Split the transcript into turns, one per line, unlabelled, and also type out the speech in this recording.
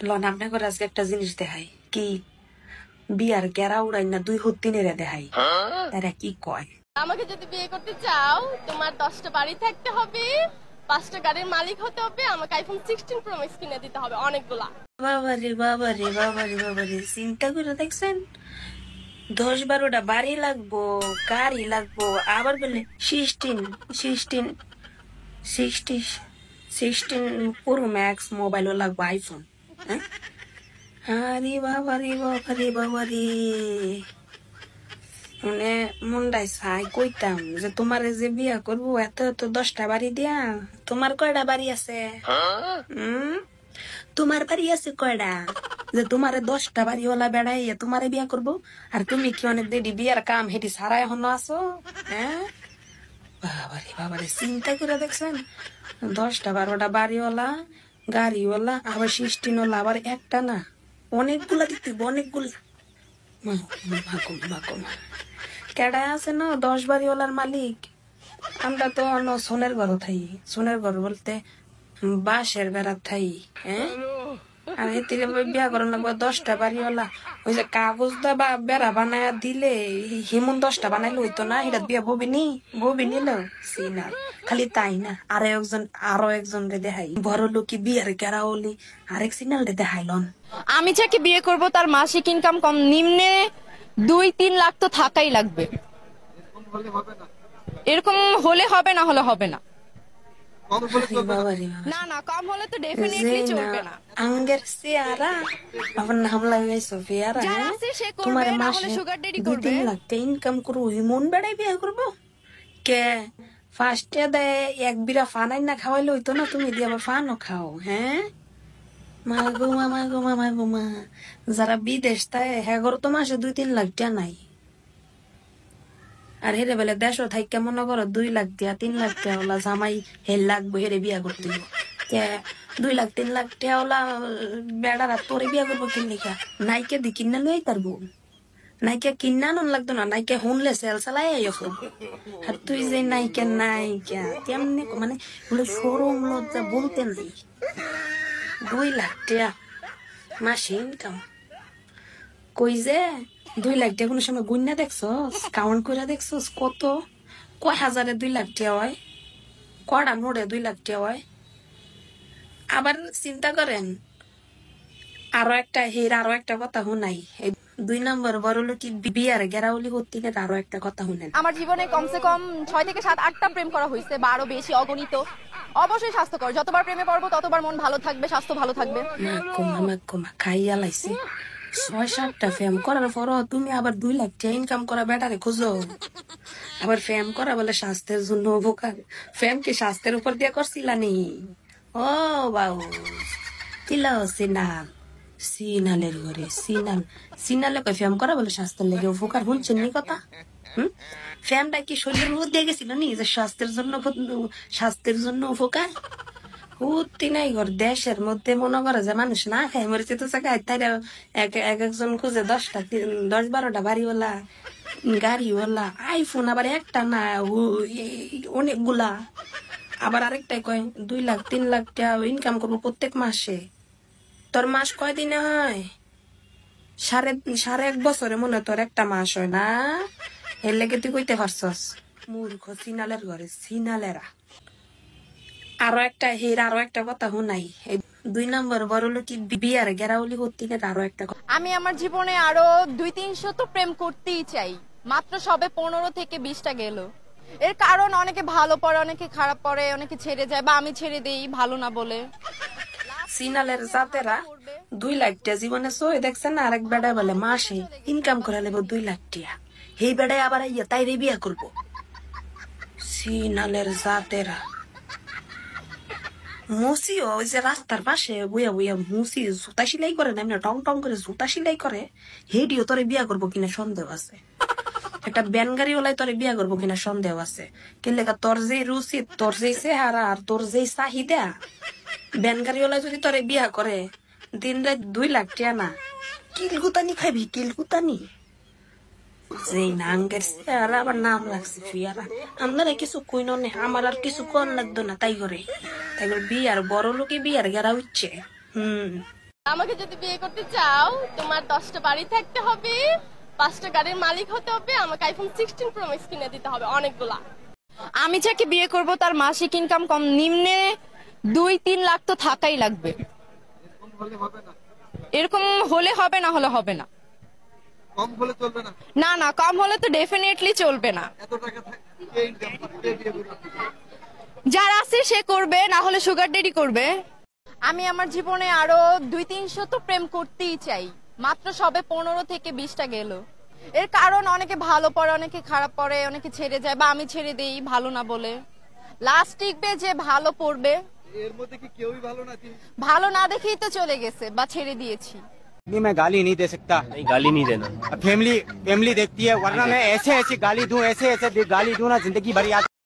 Loan আপনি করে আজকে একটা জিনিস দেখাই কি বিয়ার গেরা উড়াই না 2 হত্তিনেরে দেখাই তারা কি কয়।
আমাকে যদি বিয়ে করতে চাও তোমার 10টা বাড়ি থাকতে হবে, 5টা গাড়ির মালিক হতে হবে, আমাকে আইফোন 16 প্রো ম্যাক্স কিনে দিতে হবে অনেকগুলা।
বাবারে বাবারে বাবারে বাবারে চিন্তা করে দেখছেন 10-12টা বাড়ি লাগবো, গাড়ি লাগবো, আবার বলে 16 পুরো ম্যাক্স মোবাইলও লাগবো আইফোন। আরে বাবারে বাবারে বাবারে মানে মনটাই চাই কইতাম যে তোমার যে বিয়া করবো এত তো 10টা বাড়ি দিয়া। তোমার কয়টা বাড়ি আছে? তোমার বাড়ি আছে কয়টা যে তোমার 10টা বাড়িওয়ালা বেড়াই তোমারে বিয়া করবো? আর তুমি কি অনেক দেরি বিয়ার কাম হেঁটি সারা এখনো আছো? হ্যাঁ বাবারে বাবারে চিন্তা করে দেখছেন 10-12টা বাড়িওয়ালা, গাড়িওয়ালা, আবার 16 আবার একটা না অনেকগুলা দিতে অনেকগুলা। কেডা আছে না 10 বাড়িওয়ালার মালিক? আমরা তো সোনের ঘর থাই, সোনের ঘর বলতে বাঁশের বেড়া থাই। হ্যাঁ আর এতে বিয়া করেন লাগবে 10টা বাড়িওয়ালা। ওই যে কাগজ দা বা বেড়া বানায় দিলে হিমন 10টা বানাইলে হইতো না? এটা বিয়া ববি নিল সিনা। খালি তাই না আরো একজন রে দেখাই বড় লোকি বিয়ার গেরা হলি আরেক সিনাল রে দেখাইলন।
আমি যাকে বিয়ে করব তার মাসিক ইনকাম কম নিম্নে 2-3 লাখ তো থাকাই লাগবে। এরকম হলে হবে, না হলে হবে না। না না কম হলে তো ডেফিনেটলি চলবে না।
আঙ্গের সিয়ারা আমার নাম লাগাইছো ফিয়ারা। তোমার মাসে 2-3 লাখ ইনকাম করবো মন বেড়াই বিয়ে করবো কে? ফার্স্টে দেয় 1 বিরা ফানাই না খাওয়াইলে হইতো না? তুমি দিয়ে আবার ফানও খাও। হ্যাঁ মা যারা বিদেশ তাই হ্যাঁ তো মাসে 2-3 লাখ টাকা নাই। আর হেরে বেলে দেশও থাই কেমন করো 2 লাখ দিয়া 3 লাখ টাকা ওলা জামাই হের লাগবো হেরে বিয়া করতে 2 লাখ 3 লাখ টাকা ওলা বেড়ারা তোরে বিয়া করবো কিনলিখা নাইকে দি কিনা লই পারবো? নাইকে কিনা নন লাগতো না, নাইকে হুনলে সেল চালাই আর তুই যে নাইকা কেমনে মানে বলে সরম লজ্জা বলতে নাই। 2 লাখ টাকা মাসে ইনকাম কই যে 2 লাখ টাকা কোনো সময় গুন্না দেখছস? কাউন্ট করে দেখছস কত কয় হাজারে 2 লাখ টাকা হয়? কয়টা নোটে 2 লাখ টাকা হয়? আবার চিন্তা করেন আরো একটা কথা শুনাই। 2 নম্বর বড় লোক বিয়ার গেরাউলি করতে আরো একটা কথা শুনেন।
আমার জীবনে কমসে কম 6 থেকে 7-8টা প্রেম করা হয়েছে বা আরো বেশি অগণিত। অবশ্যই স্বাস্থ্যকর, যতবার প্রেমে পড়বো ততবার মন ভালো থাকবে, স্বাস্থ্য ভালো থাকবে।
খাইয়া লাইছে 6-7টা ফেম করার পরও তুমি আবার 2 লাখ টাকা ইনকাম করা বেটারে খুঁজো। আবার ফেম করা বলে স্বাস্থ্যের জন্য উপকার। ফেম কি স্বাস্থ্যের উপর দিয়ে করছিলানি? ও বাবু তিলা সিনালের ঘরে সিনালে কই ফেম করা বলে স্বাস্থ্যের লেগে উপকার শুনছেন নি কথা? ফ্যামটা কি শরীরের মধ্যে গেছিল নি যে স্বাস্থ্যের জন্য উপকার? উত্তি নাই ঘর দেশের মধ্যে মনে করে যে মানুষ না খায় মরেছে তো চাকায় তাই একজন খুঁজে 10-12টা বাড়িওয়ালা, গাড়িওয়ালা, আইফোন আবার একটা না অনেকগুলা। আবার আরেকটাই কয় 2 লাখ 3 লাখ টাকা ইনকাম করবো প্রত্যেক মাসে। তোর মাস কয়দিনে হয়? সাড়ে 1 বছরে মনে তোর একটা মাস হয় না? এর লেগে তুই কইতে পারছস মূর্খ সিনালের ঘরে সিনালেরা। আরো একটা কথা শুনাই। 2 নম্বর বড় লোকি বিয়ার গেরাউলি করতে আরো একটা কথা।
আমি আমার জীবনে আরো 200-300 তো প্রেম করতেই চাই, মাত্র সবে 15 থেকে 20টা গেল। এর কারণ অনেকে ভালো পড়ে, অনেকে খারাপ পড়ে, অনেকে ছেড়ে যায় বা আমি ছেড়ে দেই ভালো না বলে।
সিনালের জাতেরা 2 লাখ টাকা জীবনে সই দেখছেন না? আরেক বেড়া বলে মাসে ইনকাম করে নেব 2 লাখ টাকা, এই বেড়ায় আবার তাই রে বিয়া করবো। সিনালের জাতেরা মুসি ওই যে রাস্তার পাশে বইয়া বইয়া মুসি জুতা সিলাই করে না, এমনি টং টং করে জুতা সিলাই করে, হেডিও তোরে বিয়া করবো কিনা সন্দেহ আছে। একটা ব্যান গাড়ি ওলাই তোরে বিয়া করবো কিনা সন্দেহ আছে। কিন্তু তোর যে রুচি, তোর যে চেহারা আর তোর যে চাহিদা, ব্যান গাড়ি ওলাই যদি তোরে বিয়া করে দিন রাত 2 লাখ টাকা না কিলকুতানি খাবি কিলকুতানি। যে নাঙ্গের চেহারা আবার নাম রাখছে ফিয়ারা। আপনারা কিছু কইন নে, আমার আর কিছু কর লাগতো না তাই করে বিয়ার বড় লোকে বিয়ার গেরা হচ্ছে।
আমাকে যদি বিয়ে করতে চাও তোমার 10টা বাড়ি থাকতে হবে, 5টা গাড়ির মালিক হতে হবে, আমাকে আইফোন 16 প্রো ম্যাক্স কিনে দিতে হবে অনেকগুলা।
আমি যাকে বিয়ে করব তার মাসিক ইনকাম কম নিম্নে 2-3 লাখ তো থাকাই লাগবে। এরকম হলে হবে, না হলে হবে না।
কম হলে চলবে না?
না না, কম হলে তো ডেফিনেটলি চলবে না।
এত টাকা কে ইনকাম করে, কে বিয়ে করবে?
যার আছে সে করবে, না হলে সুগার ডেডি করবে। আমি আমার জীবনে আরো 200-300 তো প্রেম করতেই চাই, মাত্র সবে 15 থেকে 20টা গেল। এর কারণ অনেকে ভালো পড়ে, অনেকে খারাপ পড়ে, অনেকে ছেড়ে যায় বা আমি ছেড়ে দেই ভালো না বলে। লাস্ট টিকবে যে ভালো পড়বে।
এর মধ্যে কি কেউই ভালো না?
ভালো না দেখেই তো চলে গেছে বা ছেড়ে দিয়েছি।
नहीं, मैं गाली नहीं दे सकता।
नहीं, गाली नहीं देना।
फैमिली फैमिली देखती है, वरना मैं ऐसे ऐसे गाली दूं, ऐसे ऐसे गाली दूं ना, जिंदगी भर याद